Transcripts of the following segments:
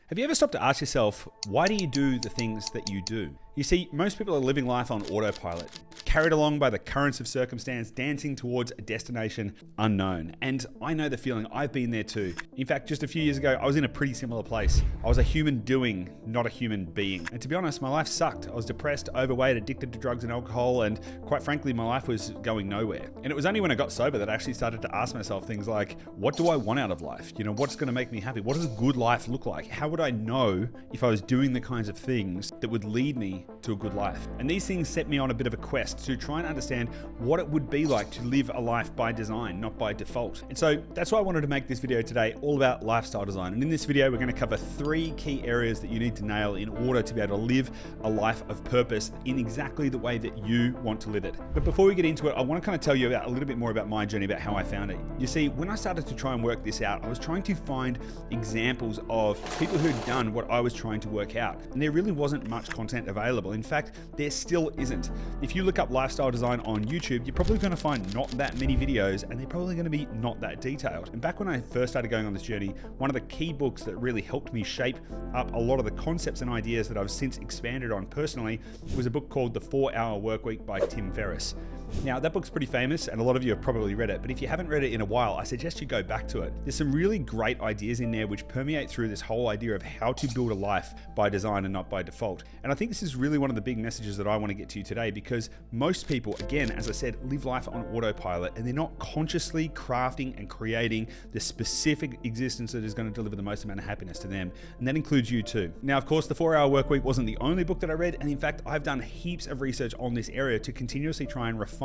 Have you ever stopped to ask yourself, why do you do the things that you do? You see, most people are living life on autopilot, carried along by the currents of circumstance, dancing towards a destination unknown. And I know the feeling, I've been there too. In fact, just a few years ago, I was in a pretty similar place. I was a human doing, not a human being. And to be honest, my life sucked. I was depressed, overweight, addicted to drugs and alcohol, and quite frankly, my life was going nowhere. And it was only when I got sober that I actually started to ask myself things like, what do I want out of life? You know, what's going to make me happy? What does a good life look like? How would I know if I was doing the kinds of things that would lead me to a good life? And these things set me on a bit of a quest to try and understand what it would be like to live a life by design, not by default. And so that's why I wanted to make this video today all about lifestyle design. And in this video, we're going to cover 3 key areas that you need to nail in order to be able to live a life of purpose in exactly the way that you want to live it. But before we get into it, I want to kind of tell you about a little bit more about my journey, about how I found it. You see, when I started to try and work this out, I was trying to find examples of people who had done what I was trying to work out. And there really wasn't much content available. In fact, there still isn't. If you look up lifestyle design on YouTube, you're probably going to find not that many videos, and they're probably going to be not that detailed. And back when I first started going on this journey, one of the key books that really helped me shape up a lot of the concepts and ideas that I've since expanded on personally was a book called The 4-Hour Workweek by Tim Ferriss. Now, that book's pretty famous and a lot of you have probably read it, but if you haven't read it in a while, I suggest you go back to it. There's some really great ideas in there which permeate through this whole idea of how to build a life by design and not by default. And I think this is really one of the big messages that I want to get to you today, because most people, again, as I said, live life on autopilot and they're not consciously crafting and creating the specific existence that is going to deliver the most amount of happiness to them. And that includes you too. Now, of course, The 4-Hour Workweek wasn't the only book that I read. And in fact, I've done heaps of research on this area to continuously try and refine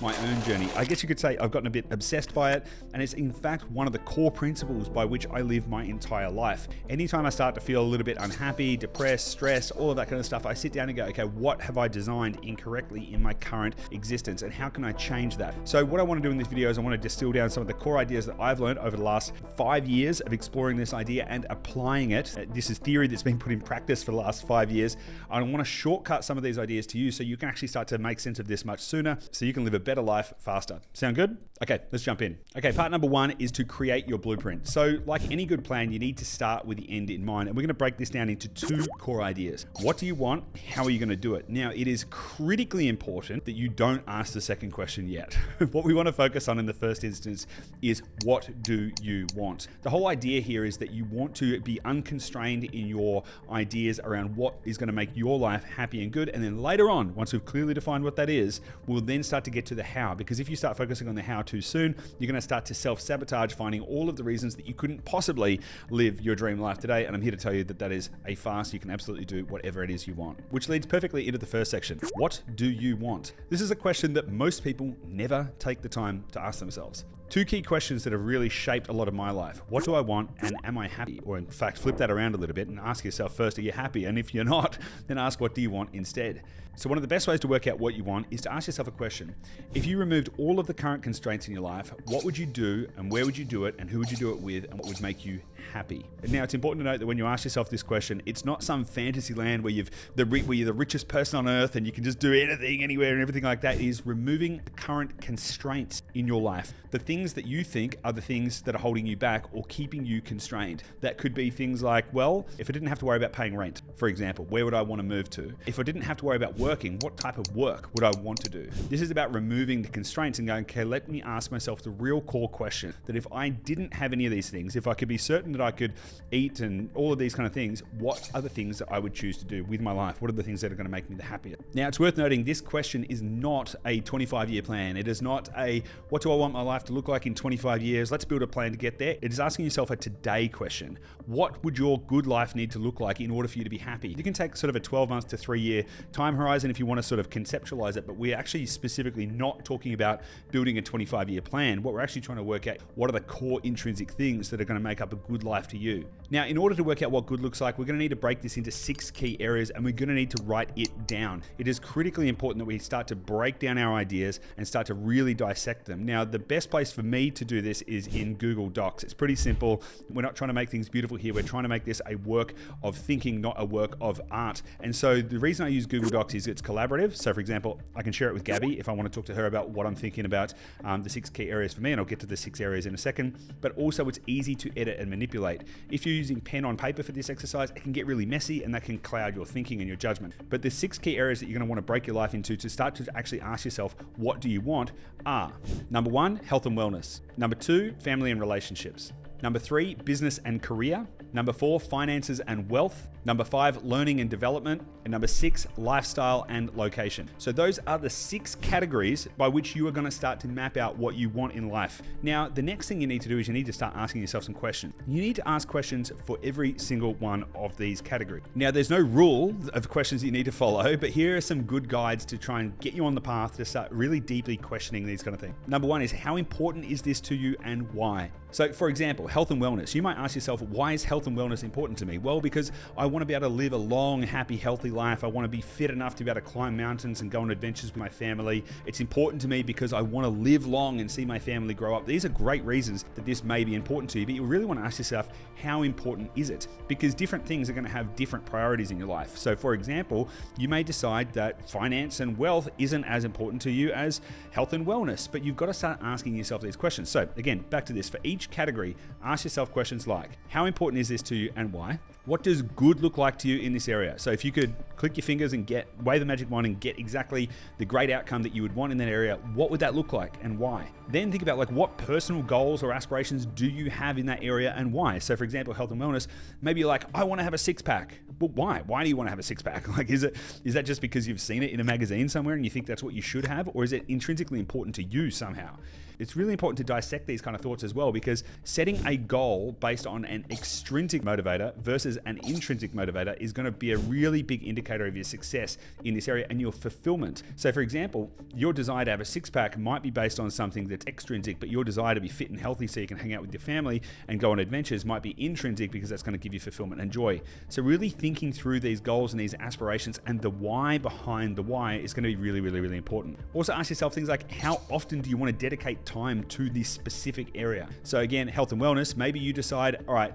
my own journey. I guess you could say I've gotten a bit obsessed by it, and it's in fact one of the core principles by which I live my entire life. Anytime I start to feel a little bit unhappy, depressed, stressed, all of that kind of stuff, I sit down and go, okay, what have I designed incorrectly in my current existence, and how can I change that? So what I want to do in this video is I want to distill down some of the core ideas that I've learned over the last 5 years of exploring this idea and applying it. This is theory that's been put in practice for the last 5 years. I want to shortcut some of these ideas to you so you can actually start to make sense of this much sooner, so you can live a better life faster. Sound good? Okay, let's jump in. Okay, part number 1 is to create your blueprint. So like any good plan, you need to start with the end in mind. And we're going to break this down into 2 core ideas. What do you want? How are you going to do it? Now, it is critically important that you don't ask the second question yet. What we want to focus on in the first instance is, what do you want? The whole idea here is that you want to be unconstrained in your ideas around what is going to make your life happy and good. And then later on, once we've clearly defined what that is, we'll then start to get to the how. Because if you start focusing on the how too soon, you're going to start to self-sabotage, finding all of the reasons that you couldn't possibly live your dream life today. And I'm here to tell you that that is a farce. You can absolutely do whatever it is you want. Which leads perfectly into the first section. What do you want? This is a question that most people never take the time to ask themselves. 2 key questions that have really shaped a lot of my life. What do I want, and am I happy? Or in fact, flip that around a little bit and ask yourself first, are you happy? And if you're not, then ask, what do you want instead? So one of the best ways to work out what you want is to ask yourself a question. If you removed all of the current constraints in your life, what would you do, and where would you do it, and who would you do it with, and what would make you happy? Now, it's important to note that when you ask yourself this question, it's not some fantasy land where you're the richest person on earth and you can just do anything, anywhere, and everything like that. It is removing the current constraints in your life. The things that you think are the things that are holding you back or keeping you constrained. That could be things like, well, if I didn't have to worry about paying rent, for example, where would I want to move to? If I didn't have to worry about working, what type of work would I want to do? This is about removing the constraints and going, okay, let me ask myself the real core question, that if I didn't have any of these things, if I could be certain that I could eat and all of these kind of things, what are the things that I would choose to do with my life? What are the things that are going to make me the happiest? Now, it's worth noting this question is not a 25-year plan. It is not a, what do I want my life to look like in 25 years? Let's build a plan to get there. It is asking yourself a today question. What would your good life need to look like in order for you to be happy? You can take sort of a 12 months to 3-year time horizon if you want to sort of conceptualize it, but we're actually specifically not talking about building a 25-year plan. What we're actually trying to work out, what are the core intrinsic things that are going to make up a good life to you? Now, in order to work out what good looks like, we're going to need to break this into 6 key areas, and we're going to need to write it down. It is critically important that we start to break down our ideas and start to really dissect them. Now, the best place for me to do this is in Google Docs. It's pretty simple. We're not trying to make things beautiful here. We're trying to make this a work of thinking, not a work of art. And so the reason I use Google Docs is it's collaborative. So for example, I can share it with Gabby if I want to talk to her about what I'm thinking about the 6 key areas for me, and I'll get to the 6 areas in a second. But also it's easy to edit and manipulate. If you're using pen on paper for this exercise, it can get really messy and that can cloud your thinking and your judgment. But the 6 key areas that you're going to want to break your life into to start to actually ask yourself, what do you want, are: number 1, health and wellness; number 2, family and relationships; number 3, business and career; number 4, finances and wealth; number 5, learning and development; and number 6, lifestyle and location. So those are the 6 categories by which you are going to start to map out what you want in life. Now, the next thing you need to do is you need to start asking yourself some questions. You need to ask questions for every single one of these categories. Now, there's no rule of questions that you need to follow, but here are some good guides to try and get you on the path to start really deeply questioning these kind of things. Number 1 is, how important is this to you and why? So for example, health and wellness. You might ask yourself, why is health and wellness important to me? Well, because I want to be able to live a long, happy, healthy life. I want to be fit enough to be able to climb mountains and go on adventures with my family. It's important to me because I want to live long and see my family grow up. These are great reasons that this may be important to you, but you really want to ask yourself, how important is it? Because different things are going to have different priorities in your life. So for example, you may decide that finance and wealth isn't as important to you as health and wellness, but you've got to start asking yourself these questions. So again, back to this. For each category, ask yourself questions like, how important is this to you and why? What does good look like to you in this area? So if you could click your fingers and wave the magic wand and get exactly the great outcome that you would want in that area, what would that look like and why? Then think about like, what personal goals or aspirations do you have in that area and why? So for example, health and wellness, maybe you're like, I want to have a 6-pack. Well, why? Why do you want to have a 6-pack? Like, is that just because you've seen it in a magazine somewhere and you think that's what you should have? Or is it intrinsically important to you somehow? It's really important to dissect these kind of thoughts as well, because setting a goal based on an extrinsic motivator versus an intrinsic motivator is going to be a really big indicator of your success in this area and your fulfillment. So for example, your desire to have a 6-pack might be based on something that's extrinsic, but your desire to be fit and healthy so you can hang out with your family and go on adventures might be intrinsic, because that's going to give you fulfillment and joy. So really thinking through these goals and these aspirations and the why behind the why is going to be really, really, really important. Also ask yourself things like, how often do you want to dedicate time to this specific area? So again, health and wellness, maybe you decide, all right,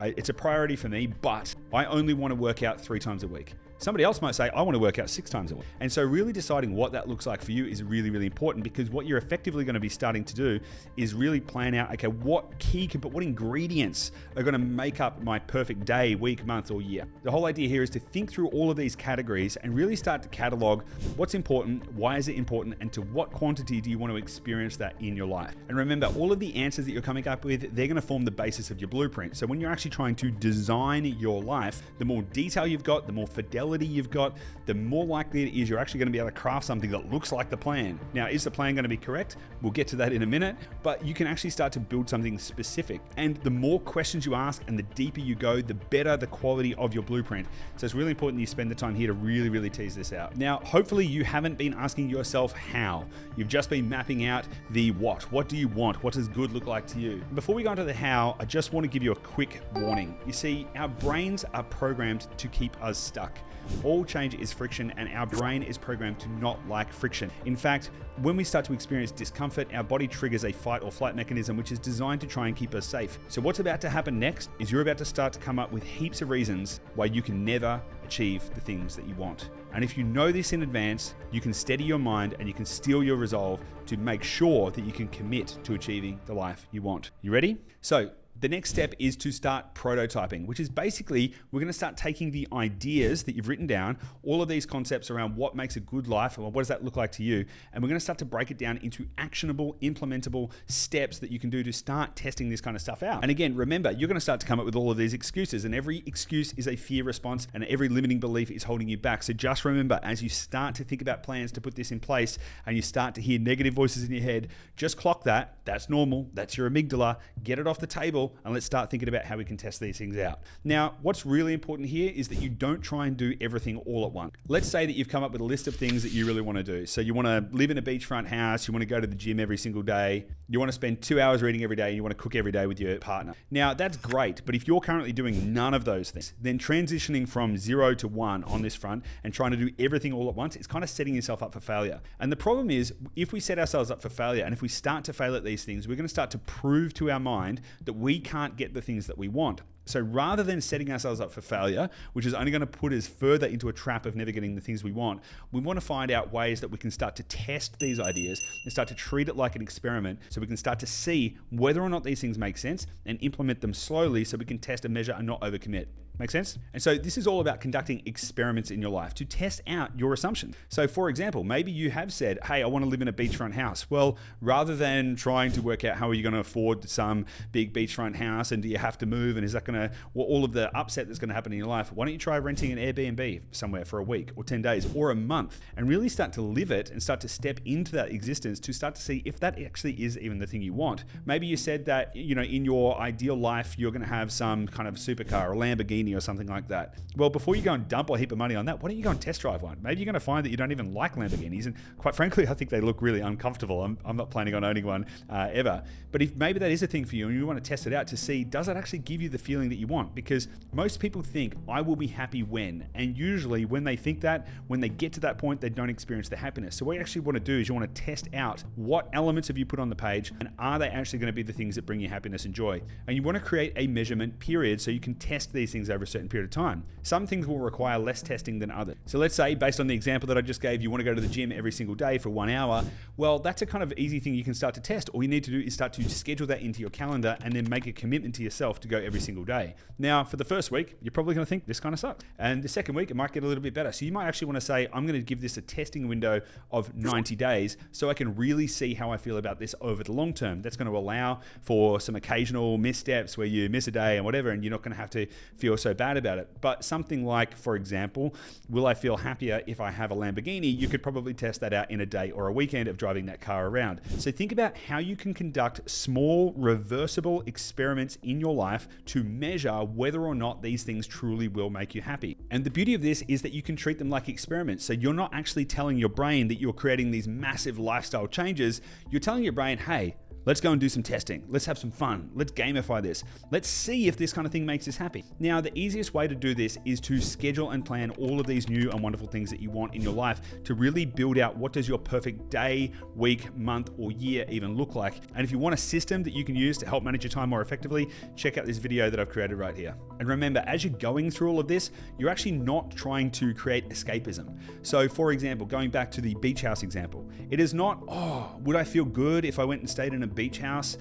it's a priority for me, but I only want to work out 3 times a week. Somebody else might say, I want to work out 6 times a week. And so really deciding what that looks like for you is really, really important, because what you're effectively going to be starting to do is really plan out, okay, what ingredients are going to make up my perfect day, week, month, or year. The whole idea here is to think through all of these categories and really start to catalog what's important, why is it important, and to what quantity do you want to experience that in your life. And remember, all of the answers that you're coming up with, they're going to form the basis of your blueprint. So when you're actually trying to design your life, the more detail you've got, the more fidelity you've got, the more likely it is you're actually going to be able to craft something that looks like the plan. Now, is the plan going to be correct? We'll get to that in a minute, but you can actually start to build something specific. And the more questions you ask and the deeper you go, the better the quality of your blueprint. So it's really important that you spend the time here to really, really tease this out. Now, hopefully you haven't been asking yourself how. You've just been mapping out the what. What do you want? What does good look like to you? Before we go into the how, I just want to give you a quick warning. You see, our brains are programmed to keep us stuck. All change is friction, and our brain is programmed to not like friction. In fact, when we start to experience discomfort, our body triggers a fight or flight mechanism, which is designed to try and keep us safe. So what's about to happen next is you're about to start to come up with heaps of reasons why you can never achieve the things that you want. And if you know this in advance, you can steady your mind and you can steel your resolve to make sure that you can commit to achieving the life you want. You ready? So the next step is to start prototyping, which is basically we're going to start taking the ideas that you've written down, all of these concepts around what makes a good life, or what does that look like to you, and we're going to start to break it down into actionable, implementable steps that you can do to start testing this kind of stuff out. And again, remember, you're going to start to come up with all of these excuses, and every excuse is a fear response, and every limiting belief is holding you back. So just remember, as you start to think about plans to put this in place, and you start to hear negative voices in your head, just clock that. That's normal. That's your amygdala. Get it off the table. table and let's start thinking about how we can test these things out. Now, what's really important here is that you don't try and do everything all at once. Let's say that you've come up with a list of things that you really want to do. So you want to live in a beachfront house, you want to go to the gym every single day, you want to spend 2 hours reading every day, and you want to cook every day with your partner. Now, that's great, but if you're currently doing none of those things, then transitioning from 0 to 1 on this front and trying to do everything all at once, it's kind of setting yourself up for failure. And the problem is, if we set ourselves up for failure, and if we start to fail at these things, we're going to start to prove to our mind that we can't get the things that we want. So rather than setting ourselves up for failure, which is only going to put us further into a trap of never getting the things we want, we want to find out ways that we can start to test these ideas and start to treat it like an experiment, so we can start to see whether or not these things make sense and implement them slowly so we can test and measure and not overcommit. Make sense? And so this is all about conducting experiments in your life to test out your assumptions. So for example, maybe you have said, hey, I want to live in a beachfront house. Well, rather than trying to work out how are you going to afford some big beachfront house and do you have to move and is that going to, well, all of the upset that's going to happen in your life, why don't you try renting an Airbnb somewhere for a week or 10 days or a month and really start to live it and start to step into that existence to start to see if that actually is even the thing you want. Maybe you said that, you know, in your ideal life, you're going to have some kind of supercar or Lamborghini or something like that. Well, before you go and dump a heap of money on that, why don't you go and test drive one? Maybe you're going to find that you don't even like Lamborghinis, and quite frankly, I think they look really uncomfortable. I'm not planning on owning one ever. But if maybe that is a thing for you and you want to test it out to see, does it actually give you the feeling that you want? Because most people think, I will be happy when, and usually when they think that, when they get to that point, they don't experience the happiness. So what you actually want to do is you want to test out what elements have you put on the page and are they actually going to be the things that bring you happiness and joy? And you want to create a measurement period so you can test these things over a certain period of time. Some things will require less testing than others. So let's say, based on the example that I just gave, you want to go to the gym every single day for 1 hour. Well, that's a kind of easy thing you can start to test. All you need to do is start to schedule that into your calendar and then make a commitment to yourself to go every single day. Now, for the first week, you're probably going to think this kind of sucks. And the second week, it might get a little bit better. So you might actually want to say, I'm going to give this a testing window of 90 days so I can really see how I feel about this over the long term. That's going to allow for some occasional missteps where you miss a day and whatever, and you're not going to have to feel so bad about it. But something like, for example, will I feel happier if I have a Lamborghini? You could probably test that out in a day or a weekend of driving that car around. So think about how you can conduct small, reversible experiments in your life to measure whether or not these things truly will make you happy. And the beauty of this is that you can treat them like experiments. So you're not actually telling your brain that you're creating these massive lifestyle changes. You're telling your brain, hey, let's go and do some testing. Let's have some fun. Let's gamify this. Let's see if this kind of thing makes us happy. Now, the easiest way to do this is to schedule and plan all of these new and wonderful things that you want in your life to really build out what does your perfect day, week, month, or year even look like. And if you want a system that you can use to help manage your time more effectively, check out this video that I've created right here. And remember, as you're going through all of this, you're actually not trying to create escapism. So for example, going back to the beach house example, it is not, oh, would I feel good if I went and stayed in a beach house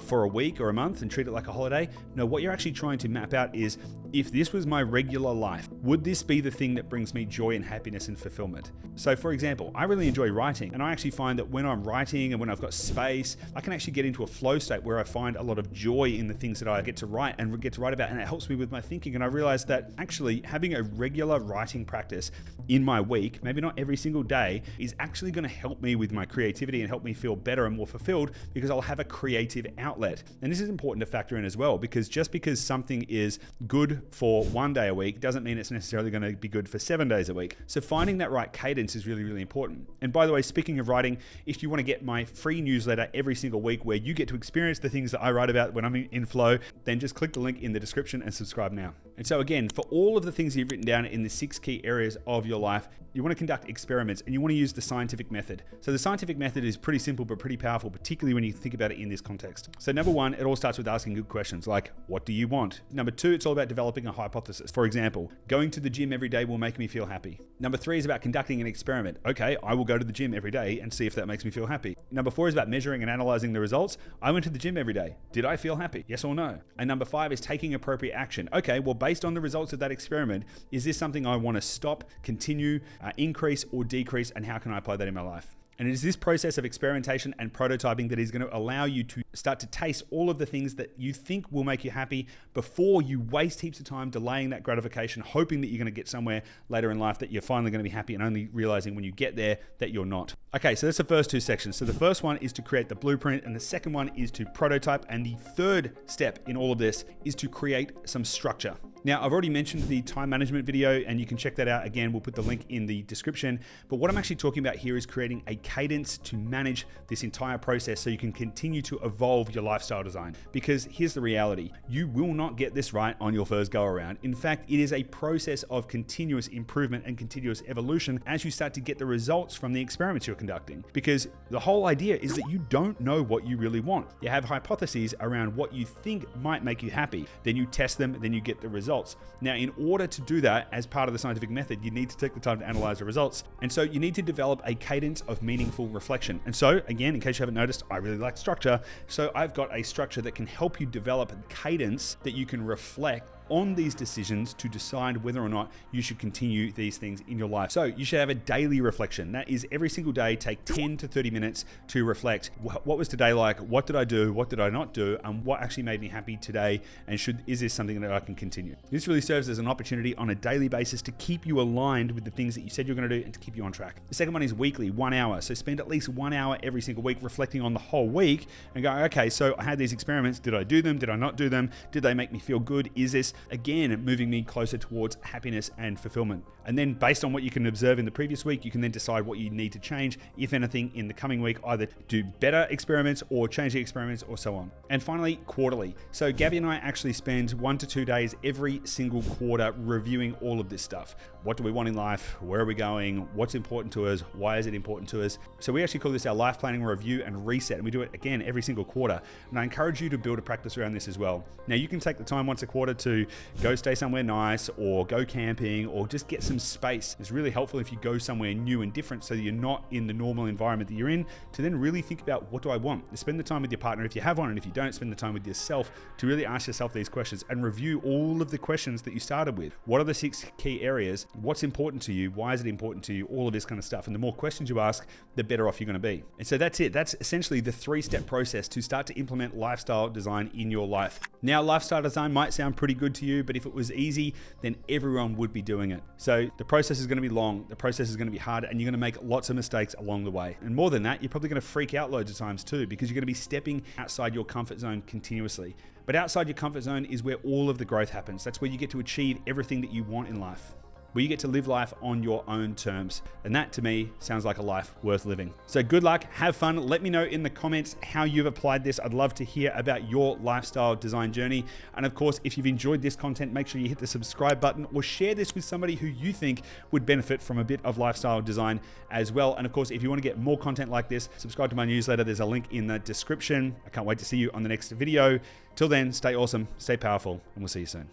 for a week or a month and treat it like a holiday? No, what you're actually trying to map out is, if this was my regular life, would this be the thing that brings me joy and happiness and fulfillment? So for example, I really enjoy writing, and I actually find that when I'm writing and when I've got space, I can actually get into a flow state where I find a lot of joy in the things that I get to write about, and it helps me with my thinking. And I realized that actually having a regular writing practice in my week, maybe not every single day, is actually going to help me with my creativity and help me feel better and more fulfilled, because I'll have a creative outlet. And this is important to factor in as well, because just because something is good for 1 day a week doesn't mean it's necessarily going to be good for 7 days a week. So finding that right cadence is really, really important. And by the way, speaking of writing, if you want to get my free newsletter every single week where you get to experience the things that I write about when I'm in flow, then just click the link in the description and subscribe now. And so again, for all of the things you've written down in the 6 key areas of your life, you want to conduct experiments and you want to use the scientific method. So the scientific method is pretty simple but pretty powerful, particularly when you think about it in this context. So number one, it all starts with asking good questions like, what do you want? Number two, it's all about developing a hypothesis. For example, going to the gym every day will make me feel happy. Number three is about conducting an experiment. Okay, I will go to the gym every day and see if that makes me feel happy. Number four is about measuring and analyzing the results. I went to the gym every day. Did I feel happy? Yes or no? And number five is taking appropriate action. Okay, well, based on the results of that experiment, is this something I want to stop, continue, increase, or decrease, and how can I apply that in my life? And it is this process of experimentation and prototyping that is going to allow you to start to taste all of the things that you think will make you happy before you waste heaps of time delaying that gratification, hoping that you're going to get somewhere later in life that you're finally going to be happy, and only realizing when you get there that you're not. Okay, so that's the first two sections. So the first one is to create the blueprint, and the second one is to prototype, and the third step in all of this is to create some structure. Now, I've already mentioned the time management video, and you can check that out. Again, we'll put the link in the description. But what I'm actually talking about here is creating a cadence to manage this entire process so you can continue to evolve your lifestyle design. Because here's the reality, you will not get this right on your first go around. In fact, it is a process of continuous improvement and continuous evolution as you start to get the results from the experiments you're conducting. Because the whole idea is that you don't know what you really want. You have hypotheses around what you think might make you happy. Then you test them, then you get the results. Now, in order to do that as part of the scientific method, you need to take the time to analyze the results. And so you need to develop a cadence of meaningful reflection. And so, again, in case you haven't noticed, I really like structure. So I've got a structure that can help you develop a cadence that you can reflect on these decisions to decide whether or not you should continue these things in your life. So you should have a daily reflection. That is, every single day, take 10 to 30 minutes to reflect. What was today like? What did I do? What did I not do? And what actually made me happy today? And is this something that I can continue? This really serves as an opportunity on a daily basis to keep you aligned with the things that you said you're going to do and to keep you on track. The second one is weekly, 1 hour. So spend at least 1 hour every single week reflecting on the whole week and go, okay, so I had these experiments. Did I do them? Did I not do them? Did they make me feel good? Is this, again, moving me closer towards happiness and fulfillment? And then based on what you can observe in the previous week, you can then decide what you need to change, if anything, in the coming week, either do better experiments or change the experiments or so on. And finally, quarterly. So Gabby and I actually spend 1 to 2 days every single quarter reviewing all of this stuff. What do we want in life? Where are we going? What's important to us? Why is it important to us? So we actually call this our life planning review and reset. And we do it again every single quarter. And I encourage you to build a practice around this as well. Now, you can take the time once a quarter to go stay somewhere nice or go camping or just get some space. It's really helpful if you go somewhere new and different so that you're not in the normal environment that you're in, to then really think about, what do I want? Spend the time with your partner if you have one, and if you don't, spend the time with yourself to really ask yourself these questions and review all of the questions that you started with. What are the 6 key areas? What's important to you? Why is it important to you? All of this kind of stuff. And the more questions you ask, the better off you're going to be. And so that's it. That's essentially the 3-step process to start to implement lifestyle design in your life. Now, lifestyle design might sound pretty good to you, but if it was easy, then everyone would be doing it. So the process is going to be long, the process is going to be hard, and you're going to make lots of mistakes along the way. And more than that, you're probably going to freak out loads of times too, because you're going to be stepping outside your comfort zone continuously. But outside your comfort zone is where all of the growth happens. That's where you get to achieve everything that you want in life, where you get to live life on your own terms. And that, to me, sounds like a life worth living. So good luck, have fun. Let me know in the comments how you've applied this. I'd love to hear about your lifestyle design journey. And of course, if you've enjoyed this content, make sure you hit the subscribe button or share this with somebody who you think would benefit from a bit of lifestyle design as well. And of course, if you want to get more content like this, subscribe to my newsletter. There's a link in the description. I can't wait to see you on the next video. Till then, stay awesome, stay powerful, and we'll see you soon.